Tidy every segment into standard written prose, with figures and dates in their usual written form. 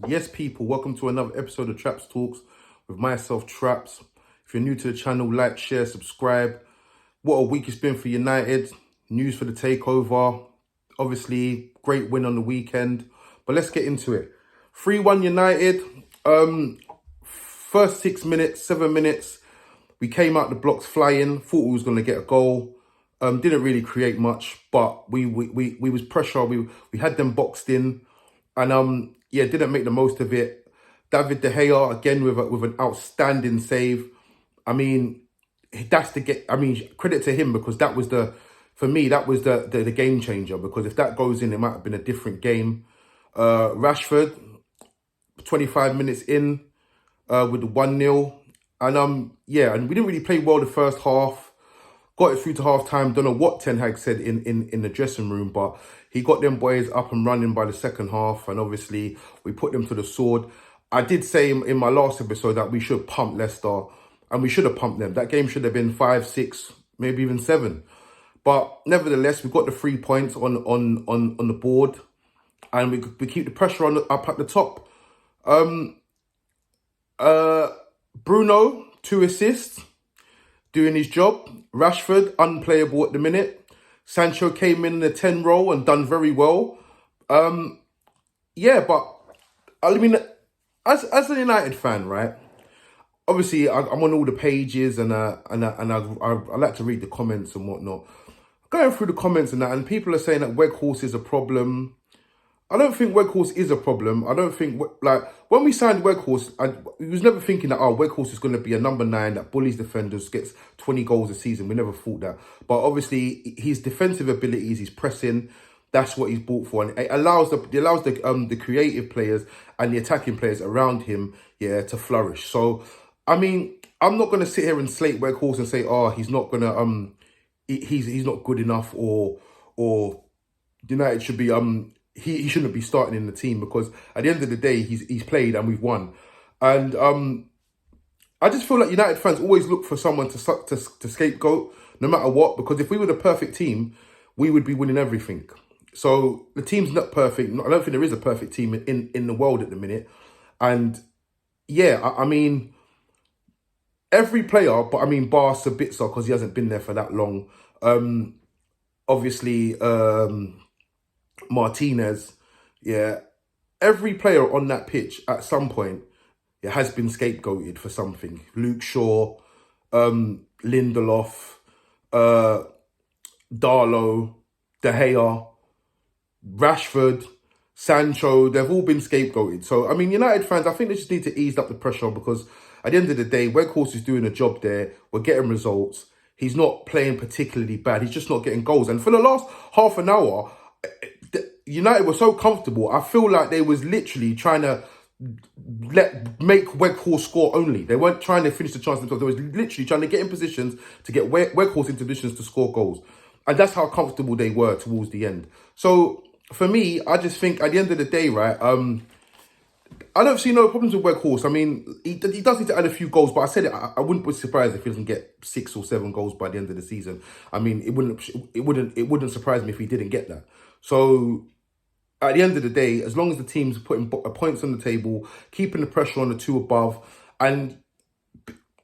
Yes, people, welcome to another episode of Traps Talks with myself, Traps. If you're new to the channel, like, share, subscribe. What a week it's been for United. News for the takeover. Obviously, great win on the weekend. But let's get into it. 3-1 United. First 6 minutes, 7 minutes, we came out the blocks flying. Thought we was going to get a goal. Didn't really create much, but we was pressure. We had them boxed in. And yeah, didn't make the most of it. David De Gea again with an outstanding save. I mean, that's the get. I mean, credit to him because that was for me that was the game changer. Because if that goes in, it might have been a different game. Rashford, 25 minutes in, with the 1-0, and yeah, and we didn't really play well the first half. Got it through to half time. Don't know what Ten Hag said in the dressing room, but he got them boys up and running by the second half. And obviously, we put them to the sword. I did say in my last episode that we should pump Leicester. And we should have pumped them. That game should have been 5, 6, maybe even 7. But nevertheless, we got the 3 points on the board. And we keep the pressure up at the top. Bruno, 2 assists. Doing his job. Rashford, unplayable at the minute. Sancho came in the 10 role and done very well. Yeah, but I mean, as a United fan, right? Obviously, I'm on all the pages and I like to read the comments and whatnot. Going through the comments and that, and people are saying that Weghorst is a problem. I don't think Weghorst is a problem. I don't think, like, when we signed Weghorst, I was never thinking that, oh, Weghorst is going to be a number 9 that bullies defenders, gets 20 goals a season. We never thought that. But obviously, his defensive abilities, his pressing, that's what he's bought for. And it allows the creative players and the attacking players around him, yeah, to flourish. So, I mean, I'm not going to sit here and slate Weghorst and say, oh, he's not going to, he's not good enough or United should be, he shouldn't be starting in the team because at the end of the day, he's played and we've won. And I just feel like United fans always look for someone to scapegoat no matter what, because if we were the perfect team, we would be winning everything. So the team's not perfect. I don't think there is a perfect team in the world at the minute. And yeah, I mean, every player, but I mean, bar Sabitzer, because he hasn't been there for that long. Obviously, Martinez, yeah, every player on that pitch at some point, it has been scapegoated for something. Luke Shaw, Lindelof, Darlow, De Gea, Rashford, Sancho, they've all been scapegoated. So, I mean, United fans, I think they just need to ease up the pressure because at the end of the day, Weghorst is doing a job there. We're getting results. He's not playing particularly bad. He's just not getting goals. And for the last half an hour, United were so comfortable. I feel like they was literally trying to make Weghorst score only. They weren't trying to finish the chance themselves. They was literally trying to get in positions to get Weghorst into positions to score goals. And that's how comfortable they were towards the end. So, for me, I just think at the end of the day, right, I don't see no problems with Weghorst. I mean, he does need to add a few goals, but I said it, I wouldn't be surprised if he doesn't get 6 or 7 goals by the end of the season. I mean, it wouldn't surprise me if he didn't get that. So at the end of the day, as long as the team's putting points on the table, keeping the pressure on the 2 above, and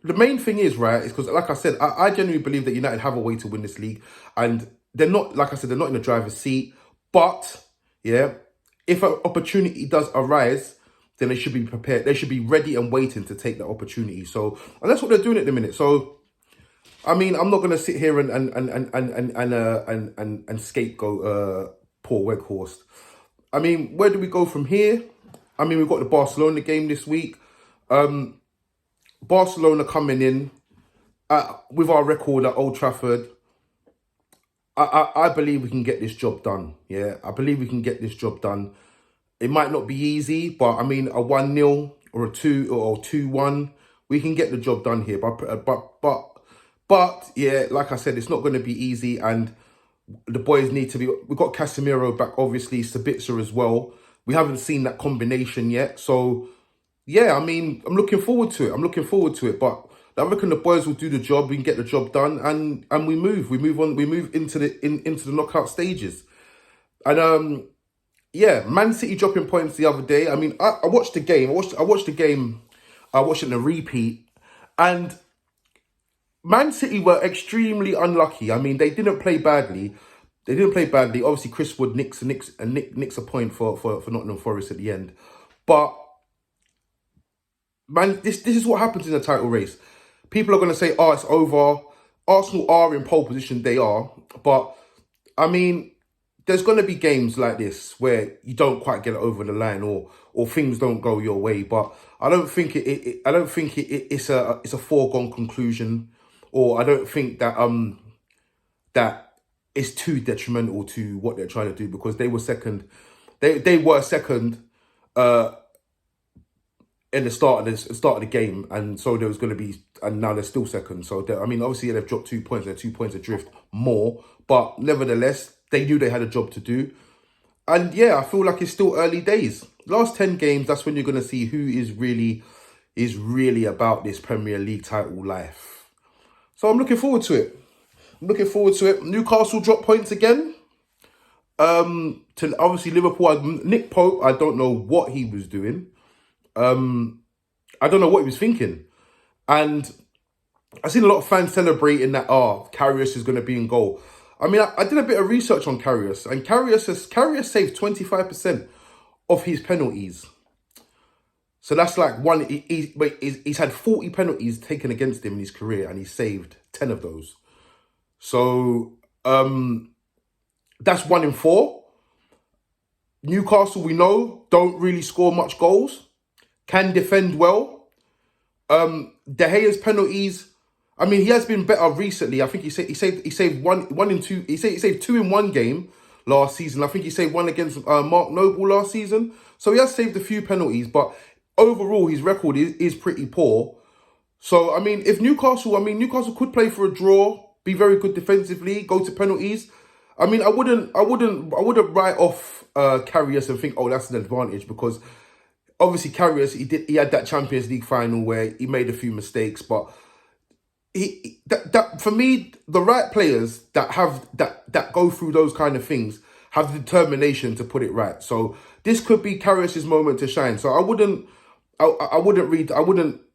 the main thing is, right, is because, like I said, I genuinely believe that United have a way to win this league, and they're not, like I said, they're not in the driver's seat, but, yeah, if an opportunity does arise, then they should be prepared. They should be ready and waiting to take that opportunity. So, and that's what they're doing at the minute. So, I mean, I'm not going to sit here and scapegoat poor Weghorst. I mean, where do we go from here? I mean, we've got the Barcelona game this week. Barcelona coming in with our record at Old Trafford. I believe we can get this job done. Yeah, I believe we can get this job done. It might not be easy, but I mean, a 1-0 or a 2 or 2-1, we can get the job done here. But yeah, like I said, it's not going to be easy, and the boys need to be. We've got Casemiro back, obviously, Sabitzer as well. We haven't seen that combination yet, so yeah, I mean, I'm looking forward to it. But I reckon the boys will do the job. We can get the job done, and we move on. We move into the knockout stages, and yeah, Man City dropping points the other day. I mean, I watched the game. I watched the game. I watched it in a repeat, and Man City were extremely unlucky. I mean, they didn't play badly. They didn't play badly. Obviously, Chris Wood nicks a point for Nottingham Forest at the end. But man, this is what happens in a title race. People are going to say, "Oh, it's over." Arsenal are in pole position. They are, but I mean, there's going to be games like this where you don't quite get it over the line, or things don't go your way. But I don't think I don't think it's a foregone conclusion, or I don't think that that it's too detrimental to what they're trying to do, because they were second. They were second in the start of the game, and so there was going to be, and now they're still second. So I mean, obviously they've dropped 2 points. They're 2 points adrift more, but nevertheless, they knew they had a job to do. And yeah, I feel like it's still early days. Last 10 games, that's when you're going to see who is really about this Premier League title life. So I'm looking forward to it. Newcastle dropped points again. To obviously Liverpool. Nick Pope, I don't know what he was doing. I don't know what he was thinking. And I've seen a lot of fans celebrating that, Karius is going to be in goal. I mean, I did a bit of research on Karius, and Karius saved 25% of his penalties. So that's like he's had 40 penalties taken against him in his career, and he saved 10 of those. So that's 1 in 4. Newcastle, we know, don't really score much goals, can defend well. De Gea's penalties, I mean, he has been better recently. I think he saved one in two. He saved 2 in 1 game last season. I think he saved 1 against Mark Noble last season. So he has saved a few penalties, but overall his record is pretty poor. So I mean, Newcastle could play for a draw, be very good defensively, go to penalties. I mean, I wouldn't write off Karius and think, oh, that's an advantage, because obviously Karius, he had that Champions League final where he made a few mistakes, but for me, the right players that go through those kind of things have the determination to put it right. So this could be Karius's moment to shine. So I wouldn't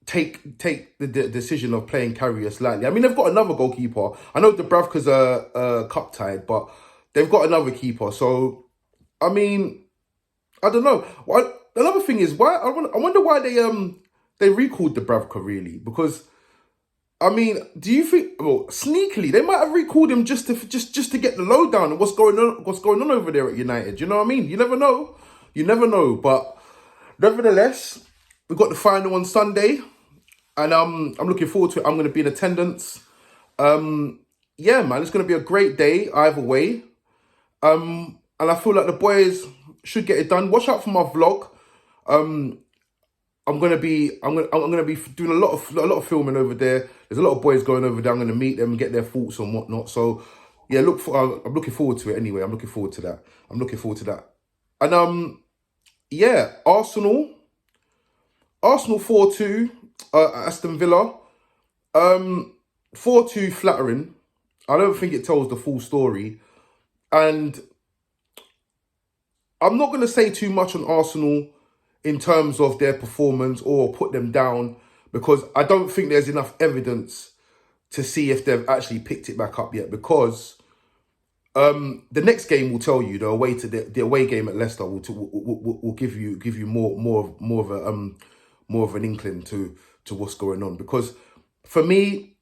take the decision of playing Karius lightly. I mean, they've got another goalkeeper. I know Dubravka's cup tied, but they've got another keeper. So I mean, I don't know. Another thing is, why I wonder why they recalled Dubravka, really, because I mean, do you think, well, sneakily they might have recalled him just to get the lowdown of what's going on over there at United? You know what I mean? You never know. But nevertheless, we've got the final on Sunday, and I'm looking forward to it. I'm going to be in attendance. Yeah, man, it's going to be a great day either way. And I feel like the boys should get it done. Watch out for my vlog. I'm gonna be doing a lot of filming over there. There's a lot of boys going over there. I'm gonna meet them, get their thoughts and whatnot. So yeah, I'm looking forward to it anyway. I'm looking forward to that. And yeah, Arsenal 4-2 Aston Villa. 4-2 flattering. I don't think it tells the full story. And I'm not gonna say too much on Arsenal in terms of their performance or put them down, because I don't think there's enough evidence to see if they've actually picked it back up yet, because the next game will tell you. The away game at Leicester will give you more of an inkling to what's going on. Because for me,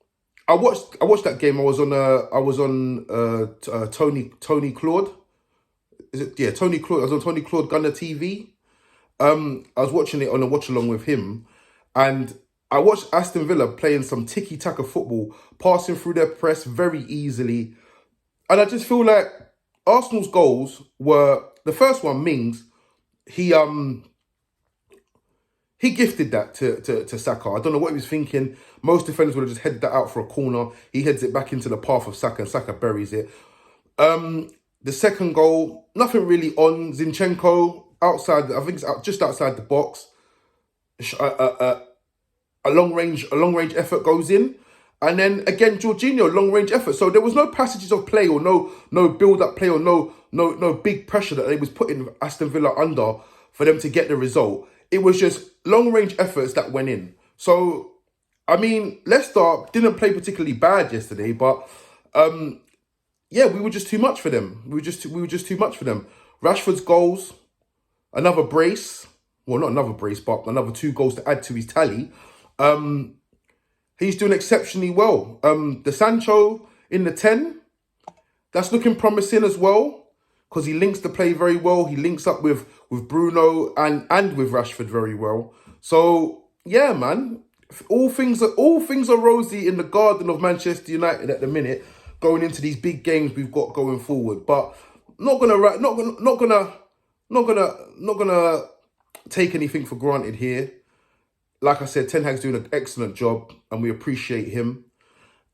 I watched that game. I was on Tony Claude. Is it? Yeah, Tony Claude. I was on Tony Claude Gunner TV. I was watching it on a watch along with him, and I watched Aston Villa playing some tiki-taka football, passing through their press very easily. And I just feel like Arsenal's goals were, the first one, Mings, he gifted that to Saka. I don't know what he was thinking. Most defenders would have just headed that out for a corner. He heads it back into the path of Saka, and Saka buries it. The second goal, nothing really on. Zinchenko, outside, I think it's just outside the box. A long range effort goes in, And then again, Jorginho, long range effort. So there was no passages of play or no build up play or no big pressure that they was putting Aston Villa under for them to get the result. It was just long range efforts that went in. So I mean, Leicester didn't play particularly bad yesterday, but yeah, we were just too much for them. We were just too much for them. Rashford's goals, another brace. Well, not another brace, but another 2 goals to add to his tally. He's doing exceptionally well. The Sancho in the 10, that's looking promising as well, because he links the play very well. He links up with Bruno and with Rashford very well. So yeah, man, all things are rosy in the garden of Manchester United at the minute, going into these big games we've got going forward. But not gonna take anything for granted here. Like I said, Ten Hag's doing an excellent job and we appreciate him.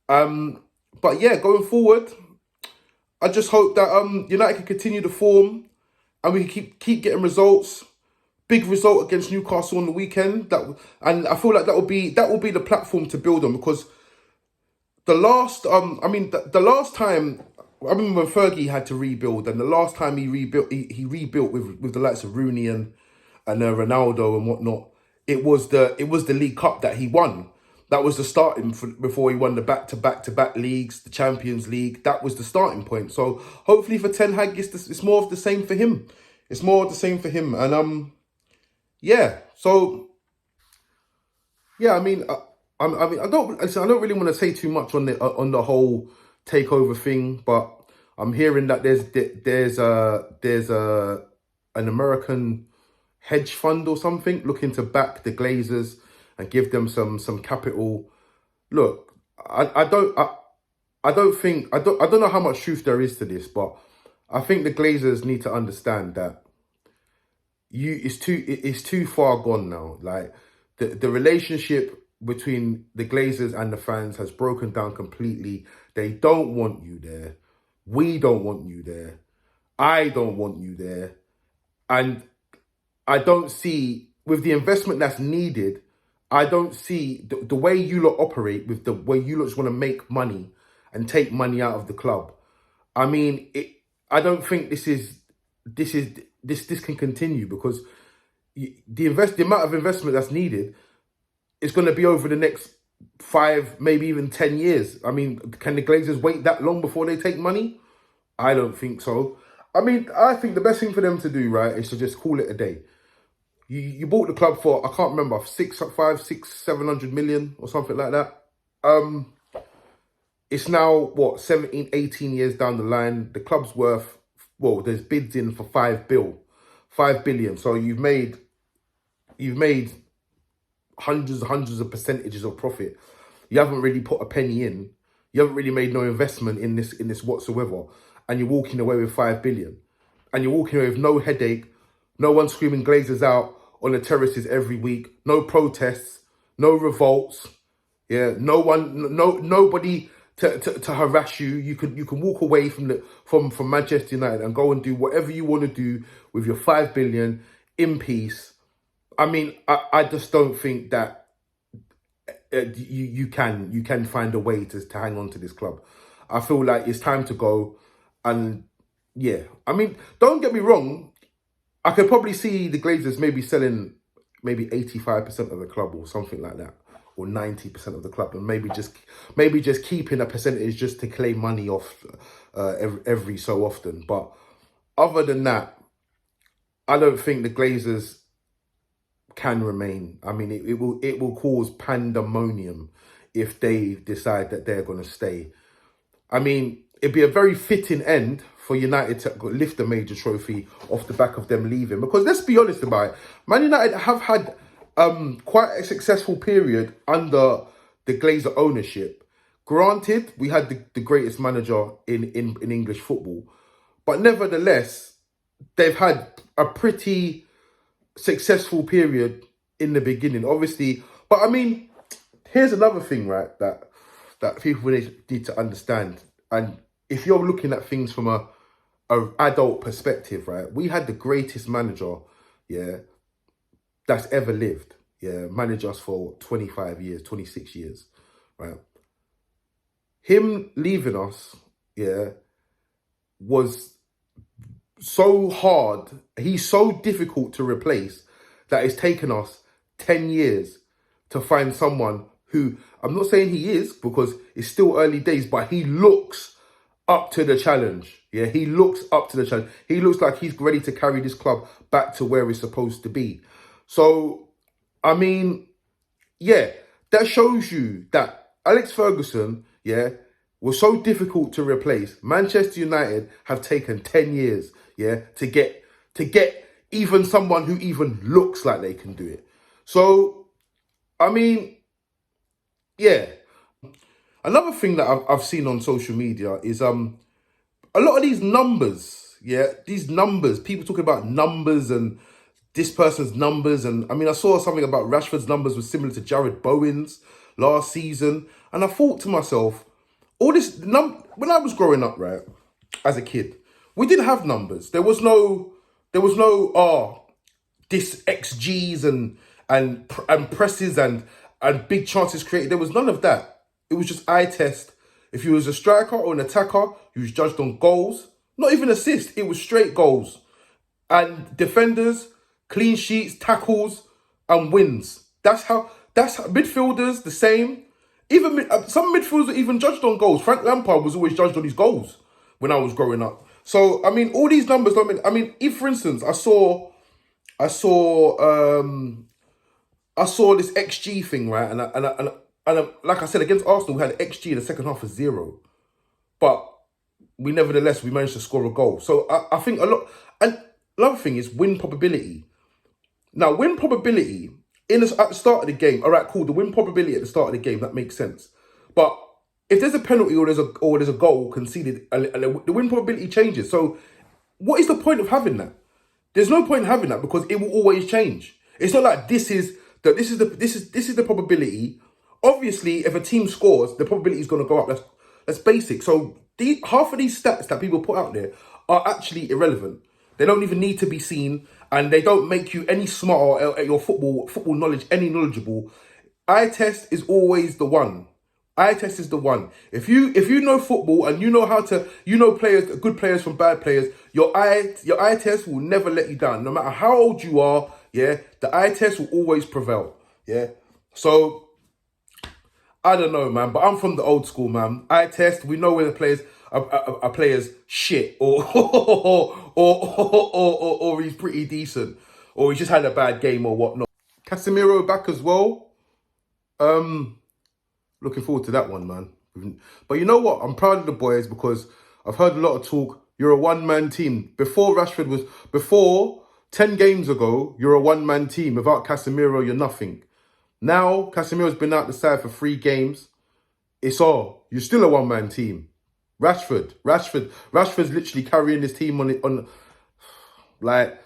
But yeah, going forward, I just hope that United can continue to form and we can keep getting results. Big result against Newcastle on the weekend. And I feel like that will be the platform to build on, because the last the last time, I remember when Fergie had to rebuild, and the last time he rebuilt with the likes of Rooney and Ronaldo and whatnot. It was the League Cup that he won. That was the starting before he won the back-to-back leagues, the Champions League. That was the starting point. So hopefully for Ten Hag, it's more of the same for him. It's more of the same for him. And yeah. So yeah, I don't really want to say too much on the whole takeover thing, but I'm hearing that there's an American hedge fund or something looking to back the Glazers and give them some capital. Look, I don't know how much truth there is to this, but I think the Glazers need to understand that it's too far gone now. Like the relationship between the Glazers and the fans has broken down completely. They don't want you there. We don't want you there. I don't want you there. And I don't see, with the investment that's needed, I don't see the way you lot operate, with the way you lot just want to make money and take money out of the club. I mean, I don't think this can continue, because the amount of investment that's needed is going to be over the next 5, maybe even 10 years. I mean, can the Glazers wait that long before they take money? I don't think so. I mean, I think the best thing for them to do, right, is to just call it a day. You bought the club for, I can't remember, 700 million or something like that. It's now, what, 17, 18 years down the line. The club's worth, well, there's bids in for 5 billion. So you've made hundreds of percentages of profit. You haven't really put a penny in. You haven't really made no investment in this whatsoever. And you're walking away with 5 billion. And you're walking away with no headache, no one screaming Glazers out on the terraces every week, no protests, no revolts, yeah, nobody to harass you. You can walk away from Manchester United and go and do whatever you want to do with your 5 billion in peace. I mean, I just don't think that you can find a way to hang on to this club. I feel like it's time to go. And yeah, I mean, don't get me wrong, I could probably see the Glazers maybe selling maybe 85% of the club or something like that, or 90% of the club, and maybe just keeping a percentage just to claim money off every so often. But other than that, I don't think the Glazers can remain. I mean, it will cause pandemonium if they decide that they're going to stay. I mean, it'd be a very fitting end for United to lift the major trophy off the back of them leaving. Because let's be honest about it, Man United have had quite a successful period under the Glazer ownership. Granted, we had the greatest manager in English football, but nevertheless, they've had a pretty successful period in the beginning, obviously. But I mean, here's another thing, right, that people need to understand. And if you're looking at things from a adult perspective, right, we had the greatest manager, yeah, that's ever lived, yeah, managed us for 25 years, 26 years, right? him leaving us, yeah, was so hard. He's so difficult to replace that it's taken us 10 years to find someone who, I'm not saying he is because it's still early days, but he looks up to the challenge. Yeah, he looks up to the challenge. He looks like he's ready to carry this club back to where it's supposed to be. So, I mean, yeah, that shows you that Alex Ferguson, yeah, was so difficult to replace. Manchester United have taken 10 years, yeah, to get even someone who even looks like they can do it. So, I mean, yeah. Another thing that I've seen on social media is a lot of these numbers, yeah, these numbers, people talking about numbers and this person's numbers. And I mean, I saw something about Rashford's numbers was similar to Jared Bowen's last season. And I thought to myself, all this, when I was growing up, right, as a kid, we didn't have numbers. There was no, this XGs and presses and big chances created. There was none of that. It was just eye test. If you was a striker or an attacker, you was judged on goals. Not even assists. It was straight goals. And defenders, clean sheets, tackles, and wins. That's how midfielders, the same. Even some midfielders were even judged on goals. Frank Lampard was always judged on his goals when I was growing up. So, I mean, all these numbers don't mean... I mean, if, for instance, I saw this XG thing, right? And like I said, against Arsenal, we had XG in the second half of 0. But we nevertheless, we managed to score a goal. So I think a lot... And another thing is win probability. Now, win probability at the start of the game, all right, cool. The win probability at the start of the game, that makes sense. But if there's a penalty or there's a goal conceded, and the win probability changes. So what is the point of having that? There's no point in having that because it will always change. It's not like this is the probability. Obviously, if a team scores, the probability is going to go up. That's basic. So half of these stats that people put out there are actually irrelevant. They don't even need to be seen, and they don't make you any smarter at your football knowledge, any knowledgeable. Eye test is always the one. Eye test is the one. If you know football and you know how to, players, good players from bad players, your eye test will never let you down. No matter how old you are, yeah, the eye test will always prevail. Yeah. So I don't know, man, but I'm from the old school, man. Eye test, we know where the players are players shit or or he's pretty decent or he just had a bad game or whatnot. Casemiro back as well. Looking forward to that one, man. But you know what? I'm proud of the boys because I've heard a lot of talk. You're a one-man team. Before 10 games ago, you're a one-man team. Without Casemiro, you're nothing. Now, Casemiro's been out the side for 3 games. You're still a one-man team. Rashford's literally carrying this team on like,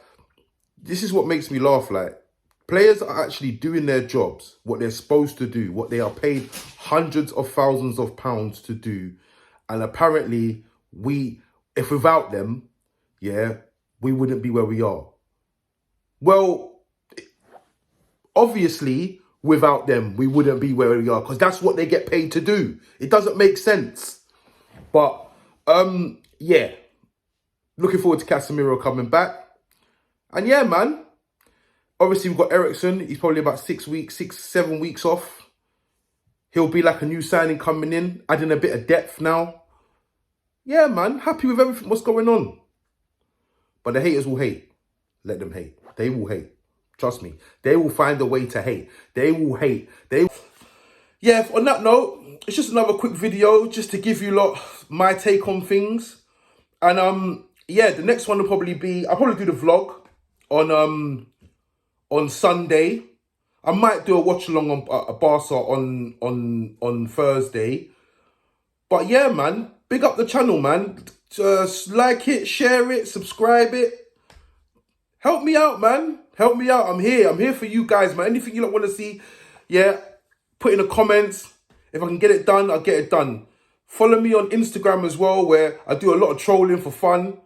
this is what makes me laugh. Like, players are actually doing their jobs, what they're supposed to do, what they are paid hundreds of thousands of pounds to do. And apparently, if without them, yeah, we wouldn't be where we are. Well, obviously, without them, we wouldn't be where we are because that's what they get paid to do. It doesn't make sense. But, yeah, looking forward to Casemiro coming back. And yeah, man, obviously we've got Eriksen. He's probably about 6-7 weeks off. He'll be like a new signing coming in, adding a bit of depth now. Yeah, man, happy with everything, what's going on. But the haters will hate. Let them hate. They will hate. Trust me. They will find a way to hate. They will hate. Yeah, on that note, it's just another quick video just to give you lot my take on things. And yeah, the next one will probably be, I'll probably do the vlog on Sunday. I might do a watch along on Barca on Thursday. But yeah, man, big up the channel, man. Just like it, share it, subscribe it. Help me out, man. Help me out. I'm here for you guys, man. Anything you lot want to see, yeah, put in the comments. If I can get it done, I'll get it done. Follow me on Instagram as well, where I do a lot of trolling for fun.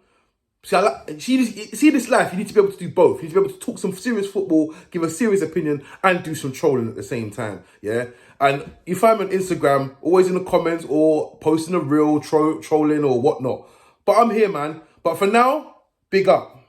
See, see this life, you need to be able to do both. You need to be able to talk some serious football, give a serious opinion, and do some trolling at the same time, yeah? And you find me on Instagram, always in the comments, or posting a reel, trolling, or whatnot. But I'm here, man. But for now, big up.